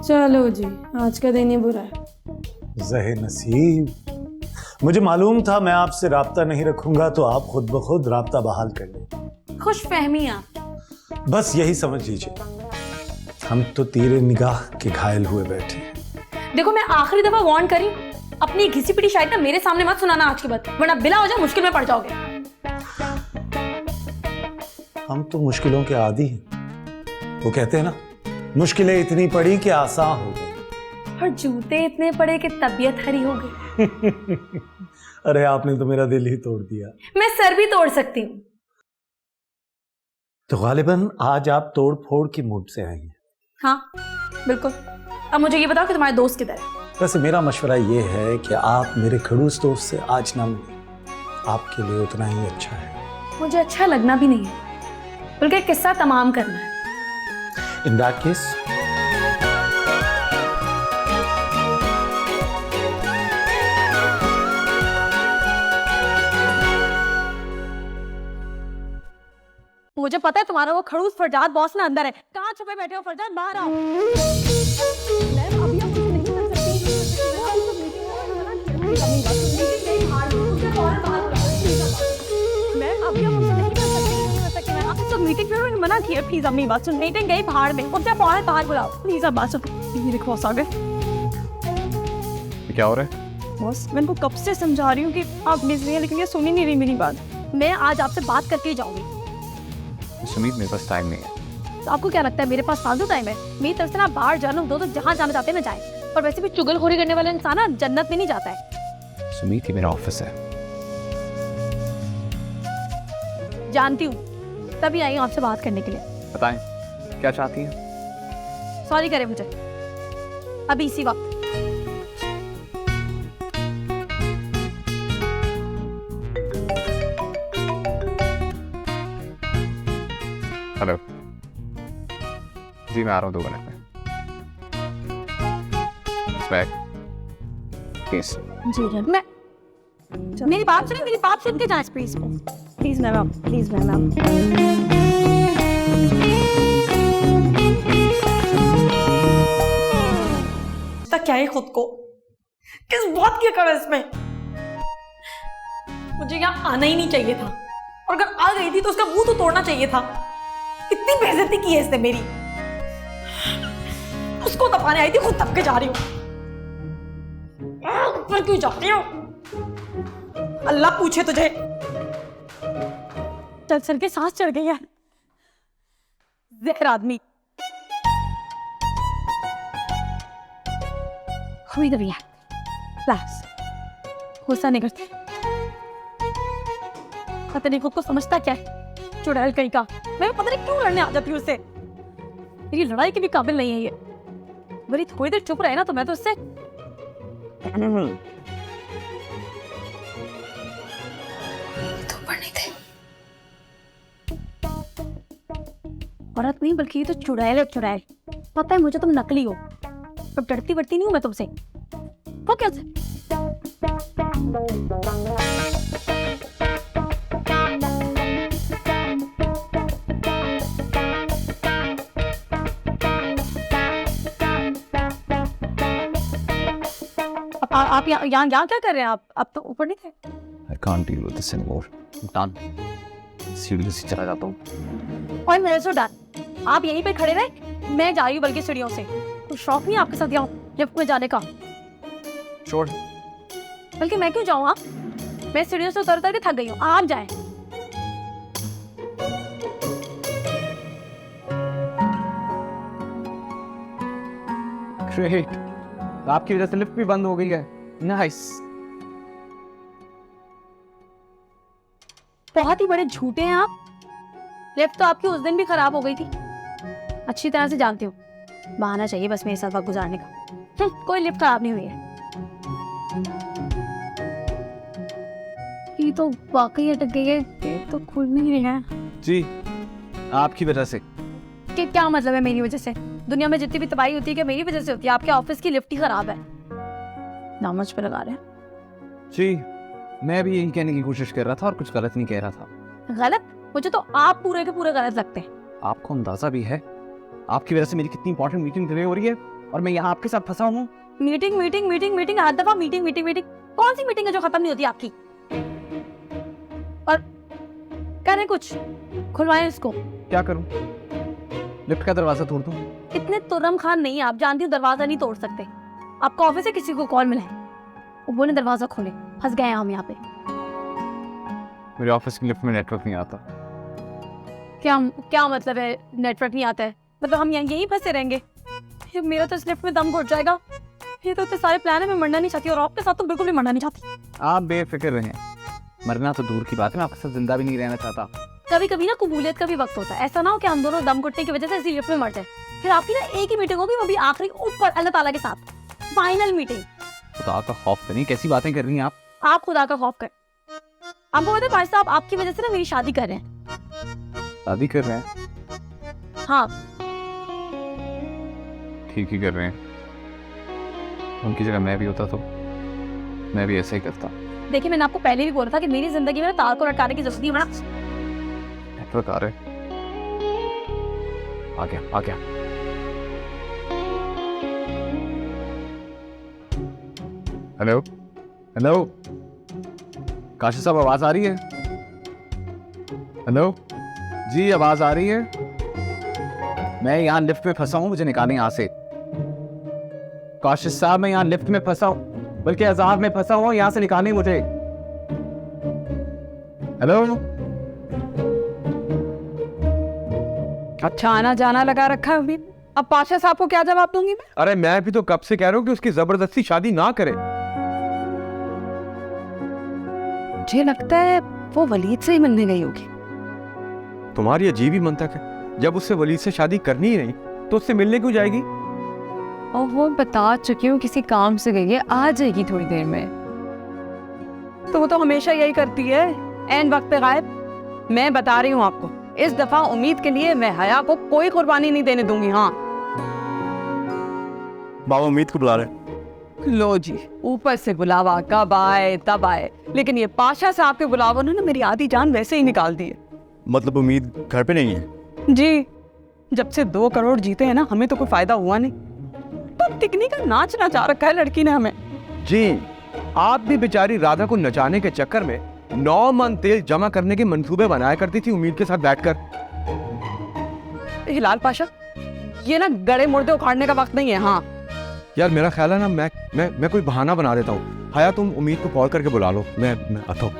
चलो जी, आज का दिन ही बुरा है। ज़हे नसीब, मुझे मालूम था मैं आपसे राब्ता नहीं रखूंगा तो आप खुद ब खुद राब्ता बहाल कर लें। खुश फहमी आप। बस यही समझ लीजिए, हम तो तीरे निगाह के घायल हुए बैठे हैं। देखो मैं आखिरी दफा वार्न करी, अपनी घिसी पिटी शायद ना मेरे सामने मत सुनाना आज के बाद, वरना बिला हो जाए मुश्किल में पड़ जाओगे। हम तो मुश्किलों के आदी हैं। वो कहते हैं ना, मुश्किलें इतनी पड़ी कि आसान हो गई, और जूते इतने पड़े कि तबीयत हरी हो गई। अरे आपने तो मेरा दिल ही तोड़ दिया। मैं सर भी तोड़ सकती हूँ। तो गालिबन आज आप तोड़ फोड़ की मूड से आई हैं। हाँ बिल्कुल। अब मुझे ये बताओ कि तुम्हारे दोस्त किधर है? वैसे मेरा मशवरा ये है कि आप मेरे खड़ूस दोस्त से आज ना मिलें, आपके लिए उतना ही अच्छा है। मुझे अच्छा लगना भी नहीं है, बल्कि किस्सा तमाम करना है। इन दैट केस मुझे पता है तुम्हारा वो खड़ूस फरजाद बॉस ना अंदर है। कहाँ छुपे बैठे हो फरजाद, बाहर आओ। मैम अभी आप मुझे नहीं कर सकती। मैम अभी आप मुझे नहीं कर सकती। आप सब मीटिंग में मना किया। प्लीज अपनी बात सुन। मीटिंग गई बाहर में, मुझे बाहर बुलाओ प्लीज। अब बात सुन। मेरे बॉस आ गए। क्या हो रहा है? बॉस मैं इनको कब से समझा रही हूँ कि आप बिजी हैं, लेकिन ये सुन ही नहीं रही मेरी बात। मैं आज आपसे बात करके ही जाऊंगी। सुमित मेरे पास टाइम नहीं है। तो आपको क्या लगता है मेरे पास फालतू टाइम है? मेरी तरफ से ना बाहर जाना दो, तो जहाँ जाना चाहते हैं ना जाए। और वैसे भी चुगलखोरी करने वाला इंसान ना जन्नत में नहीं जाता है। सुमित ये मेरा ऑफिस है। जानती हूँ, तभी आई हूँ आपसे बात करने के लिए। बताएं क्या चाहती हैं? सॉरी करें मुझे अभी इसी वक्त। हेलो जी, मैं आ रहा हूँ 2 मिनट में। प्लीज जी मैं मेरी बात सुन के जाए please please ma'am please ma'am. क्या है खुद को किस बात की अकड़ है इसमें? मुझे यहाँ आना ही नहीं चाहिए था, और अगर आ गई थी तो उसका मुंह तो तोड़ना चाहिए था। इतनी बेइज्जती की है इसने मेरी। उसको दबाने आई थी, खुद दब के जा रही हूँ। ऊपर क्यों जा रही हो? अल्लाह पूछे तुझे। चल चल के सांस चढ़ गई है। जहर आदमी। हुई दबिया बस, गुस्सा नहीं करते। पता नहीं खुद को समझता क्या है, चुड़ैल कहीं का। मैं पता नहीं क्यों लड़ने आ जाती हूँ उससे। मेरी लड़ाई के भी काबिल नहीं है ये। मेरी थोड़ी देर चुप रहे ना तो मैं तो उससे तो पढ़ने थे। औरत नहीं बल्कि ये तो चुड़ैल है, चुड़ैल। पता है मुझे तुम नकली हो, पर डरती वरती नहीं हूँ मैं तुमसे। वो कैसे? आप यहाँ क्या कर रहे हैं? आप तो ऊपर नहीं थे। I can't deal with this anymore. I'm done. सीढ़ियों से चला जाता हूँ। और मेरे से डर, आप यहीं पे खड़े रहे, मैं जा रही हूँ बल्कि सीढ़ियों से। कुछ शौक नहीं आपके साथ यहाँ लिफ्ट में जाने का? छोड़। बल्कि मैं क्यों जाऊँ? आप मैं सीढ़ियों से उतर के थक गई हूँ, आप जाएं। ग्रेट, आपकी वजह से लिफ्ट भी बंद हो गई है। नाइस। बहुत ही बड़े झूठे हैं आप। लिफ्ट तो आपकी उस दिन भी खराब हो गई थी, अच्छी तरह से जानती हूँ। बहाना चाहिए बस मेरे साथ वक्त गुजारने का। कोई लिफ्ट खराब नहीं हुई है। ये तो वाकई अटक गई है, ये तो खुल नहीं रहा है। जी, आपकी वजह से। कि क्या मतलब है मेरी वजह से? दुनिया में जितनी भी तबाही होती है क्या मेरी वजह से होती है? आपके ऑफिस की लिफ्ट ही खराब है, नामच पे लगा रहे हैं। जी, मैं भी यही कहने की कोशिश कर रहा था और कुछ गलत नहीं कह रहा था। गलत? मुझे तो आप पूरे के पूरे गलत लगते हैं। आपको अंदाजा भी है आपकी वजह से मेरी कितनी इंपॉर्टेंट मीटिंग डिले हो रही है? और मैं यहाँ आपके साथ फंसा हूँ। मीटिंग मीटिंग मीटिंग मीटिंग, हर दफा मीटिंग मीटिंग मीटिंग। कौन सी मीटिंग है जो खत्म नहीं होती आपकी? और कह रहे कुछ, खुलवाएं इसको। क्या करूँ? लिफ्ट का दरवाजा तोड़ दूँ? इतने तुर्रम खान नहीं, आप जानती हो दरवाजा नहीं तोड़ सकते। आपका ऑफिस से किसी को कॉल मिला है, वो बोले दरवाजा खोले, फंस गए हम यहाँ पे। मेरे ऑफिस की लिफ्ट में नेटवर्क नहीं आता। क्या क्या मतलब है नेटवर्क नहीं आता है? मतलब हम यहीं फंसे रहेंगे? ये मेरा तो इस लिफ्ट में दम घुट जाएगा। ये तो इतने सारे प्लान है, मैं मरना नहीं चाहती और आपके साथ तो बिल्कुल भी मरना नहीं चाहती। आप बेफिक्र रहें, मरना तो दूर की बात है, मैं आपके साथ जिंदा भी नहीं रहना चाहता। कभी कभी ना कबूलियत का भी वक्त होता है। ऐसा ना हो कि हम दोनों दम घुटने की वजह से इसी लिफ्ट में मर जाए। फिर आपकी ना एक ही मीटिंग होगी, वो भी आखिरी ऊपर अल्लाह ताला के साथ, फाइनल मीटिंग। खुदा का खौफ करिए, कैसी बातें कर रही हैं आप? आप खुदा का खौफ कर। आपको पता है भाई साहब, आपकी वजह से ना मेरी शादी कर रहे हैं। शादी कर रहे हैं? हाँ, ठीक ही कर रहे हैं। उनकी जगह मैं भी होता तो मैं भी ऐसा ही करता। देखिए मैंने आपको पहले भी बोला था कि मेरी जिंदगी में ना तार को लटकाने की जरूरत नहीं है। नेटवर्क आ रहा है, आ गया। हेलो हेलो, काशिफ साहब आवाज आ रही है? हेलो जी, आवाज आ रही है? मैं यहाँ लिफ्ट में फंसा हूँ, मुझे निकालें यहाँ से। काशिफ साहब, मैं यहाँ लिफ्ट में फंसा हूँ, बल्कि अजाब में फंसा हूँ, यहाँ से निकालें मुझे। हेलो, अच्छा आना जाना लगा रखा है अभी। अब पाशा साहब को क्या जवाब दूंगी मैं? अरे मैं भी तो कब से कह रहा हूँ कि उसकी जबरदस्ती शादी ना करे। मुझे लगता है वो वलीद से ही मिलने गई होगी। तुम्हारी अजीब ही मंतक है, जब उससे वलीद से शादी करनी ही नहीं तो उससे मिलने क्यों जाएगी? और वो बता चुकी हूँ किसी काम से गई है, आ जाएगी थोड़ी देर में। तो वो तो हमेशा यही करती है, एन वक्त पे गायब। मैं बता रही हूँ आपको, इस दफा उम्मीद के लिए मैं हया को कोई कुर्बानी नहीं देने दूंगी। हाँ बाबा उम्मीद को बुला रहे। लो जी, ऊपर से बुलावा, कब आए तब आए, लेकिन ये पाशा साहब के बुलावा ने ना मेरी आधी जान वैसे ही निकाल दी है। मतलब उम्मीद घर पे नहीं है? जी, जब से 2 करोड़ जीते हैं ना, हमें तो कोई फायदा हुआ नहीं। तो तिकनी का नाच नचा रखा है लड़की ने हमें। जी, आप भी बेचारी राधा को नचाने के चक्कर में 9 मन तेल जमा करने के मंसूबे बनाया करती थी उम्मीद के साथ बैठकर। हिलाल पाशा, ये ना गड़े मुर्दे उखाड़ने का वक्त नहीं है। हाँ यार मेरा ख्याल है ना, मैं कोई बहाना बना देता हूँ। हया तुम उम्मीद को कॉल करके बुला लो, मैं आता हूँ।